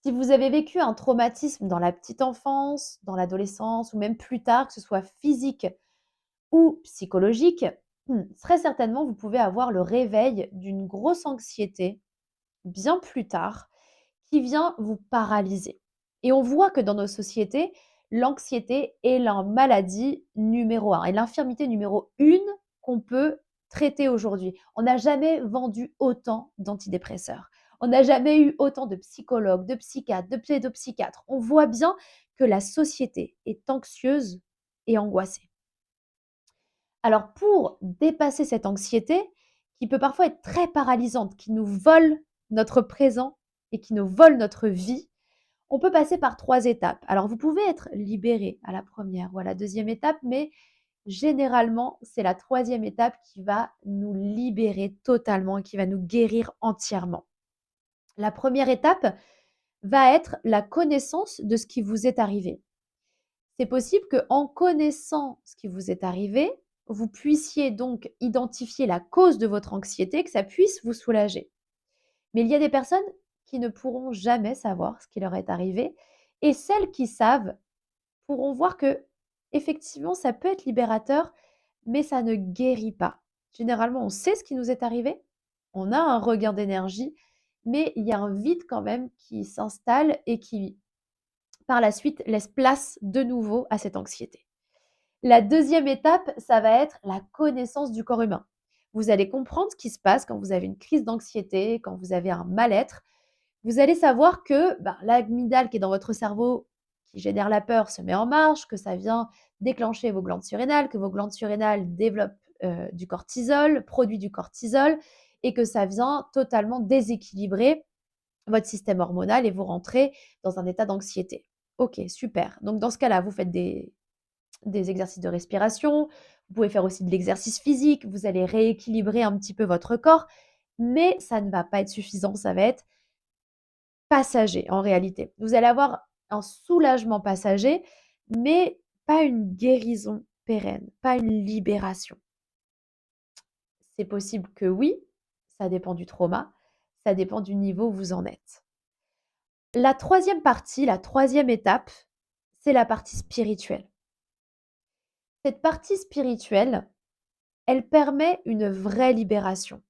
Si vous avez vécu un traumatisme dans la petite enfance, dans l'adolescence ou même plus tard, que ce soit physique ou psychologique, très certainement vous pouvez avoir le réveil d'une grosse anxiété bien plus tard qui vient vous paralyser. Et on voit que dans nos sociétés, l'anxiété est la maladie numéro un et l'infirmité numéro une qu'on peut traiter aujourd'hui. On n'a jamais vendu autant d'antidépresseurs. On n'a jamais eu autant de psychologues, de psychiatres, de pédopsychiatres. On voit bien que la société est anxieuse et angoissée. Alors pour dépasser cette anxiété, qui peut parfois être très paralysante, qui nous vole notre présent et qui nous vole notre vie, on peut passer par 3 étapes. Alors vous pouvez être libéré à la première ou à la deuxième étape, mais généralement, c'est la troisième étape qui va nous libérer totalement et qui va nous guérir entièrement. La première étape va être la connaissance de ce qui vous est arrivé. C'est possible qu'en connaissant ce qui vous est arrivé, vous puissiez donc identifier la cause de votre anxiété, que ça puisse vous soulager. Mais il y a des personnes qui ne pourront jamais savoir ce qui leur est arrivé et celles qui savent pourront voir que effectivement ça peut être libérateur, mais ça ne guérit pas. Généralement, on sait ce qui nous est arrivé, on a un regain d'énergie, mais il y a un vide quand même qui s'installe et qui, par la suite, laisse place de nouveau à cette anxiété. La deuxième étape, ça va être la connaissance du corps humain. Vous allez comprendre ce qui se passe quand vous avez une crise d'anxiété, quand vous avez un mal-être. Vous allez savoir que l'amygdale qui est dans votre cerveau, qui génère la peur, se met en marche, que ça vient déclencher vos glandes surrénales, que vos glandes surrénales développent du cortisol, produit du cortisol, et que ça vient totalement déséquilibrer votre système hormonal et vous rentrez dans un état d'anxiété. Ok, super. Donc dans ce cas-là, vous faites des exercices de respiration, vous pouvez faire aussi de l'exercice physique, vous allez rééquilibrer un petit peu votre corps, mais ça ne va pas être suffisant, ça va être passager en réalité. Vous allez avoir un soulagement passager, mais pas une guérison pérenne, pas une libération. C'est possible que oui, ça dépend du trauma, ça dépend du niveau où vous en êtes. La troisième partie, la troisième étape, c'est la partie spirituelle. Cette partie spirituelle, elle permet une vraie libération.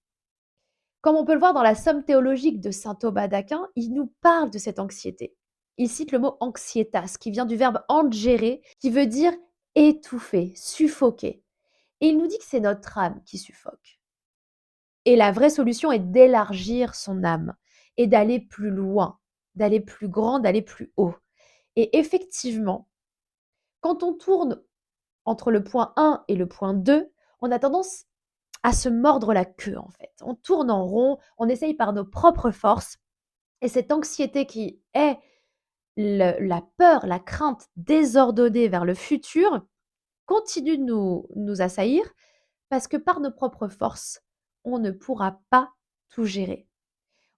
Comme on peut le voir dans la Somme théologique de saint Thomas d'Aquin, il nous parle de cette anxiété. Il cite le mot anxietas, qui vient du verbe angere, qui veut dire étouffer, suffoquer. Et il nous dit que c'est notre âme qui suffoque. Et la vraie solution est d'élargir son âme et d'aller plus loin, d'aller plus grand, d'aller plus haut. Et effectivement, quand on tourne entre le point 1 et le point 2, on a tendance à se mordre la queue en fait. On tourne en rond, on essaye par nos propres forces et cette anxiété qui est la peur, la crainte désordonnée vers le futur continue de nous assaillir parce que par nos propres forces, on ne pourra pas tout gérer.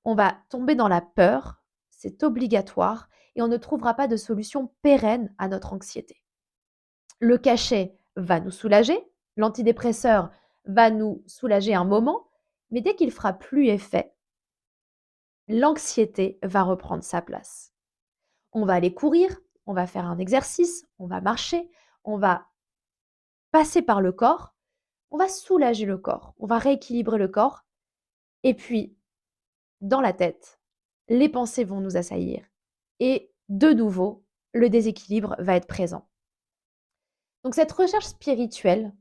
On va tomber dans la peur, c'est obligatoire et on ne trouvera pas de solution pérenne à notre anxiété. Le cachet va nous soulager, l'antidépresseur va nous soulager un moment, mais dès qu'il fera plus effet, l'anxiété va reprendre sa place. On va aller courir, on va faire un exercice, on va marcher, on va passer par le corps, on va soulager le corps, on va rééquilibrer le corps, et puis dans la tête, les pensées vont nous assaillir, et de nouveau, le déséquilibre va être présent. Donc cette recherche spirituelle,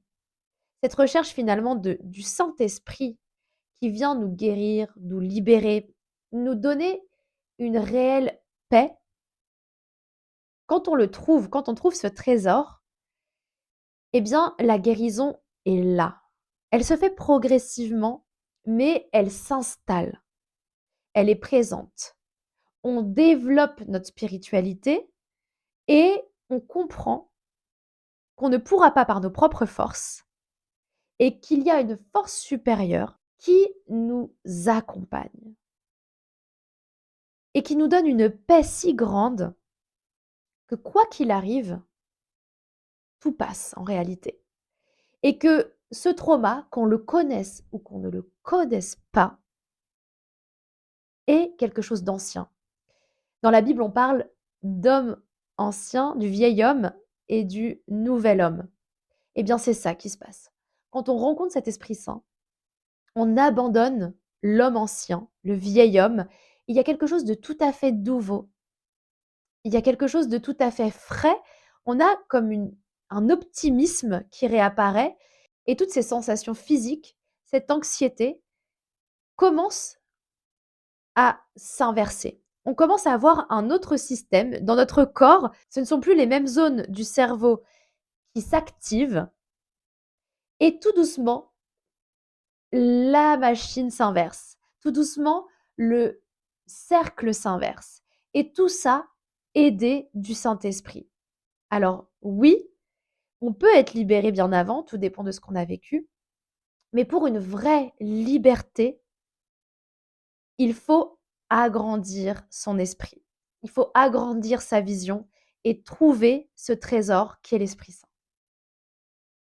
cette recherche finalement du Saint-Esprit qui vient nous guérir, nous libérer, nous donner une réelle paix. Quand on le trouve, quand on trouve ce trésor, eh bien, la guérison est là. Elle se fait progressivement, mais elle s'installe. Elle est présente. On développe notre spiritualité et on comprend qu'on ne pourra pas par nos propres forces et qu'il y a une force supérieure qui nous accompagne et qui nous donne une paix si grande que quoi qu'il arrive, tout passe en réalité. Et que ce trauma, qu'on le connaisse ou qu'on ne le connaisse pas, est quelque chose d'ancien. Dans la Bible, on parle d'homme ancien, du vieil homme et du nouvel homme. Eh bien, c'est ça qui se passe. Quand on rencontre cet Esprit Saint, on abandonne l'homme ancien, le vieil homme. Il y a quelque chose de tout à fait nouveau. Il y a quelque chose de tout à fait frais. On a comme un optimisme qui réapparaît et toutes ces sensations physiques, cette anxiété commence à s'inverser. On commence à avoir un autre système dans notre corps. Ce ne sont plus les mêmes zones du cerveau qui s'activent et tout doucement, la machine s'inverse. Tout doucement, le cercle s'inverse. Et tout ça aidé du Saint-Esprit. Alors oui, on peut être libéré bien avant, tout dépend de ce qu'on a vécu, mais pour une vraie liberté, il faut agrandir son esprit. Il faut agrandir sa vision et trouver ce trésor qui est l'Esprit Saint.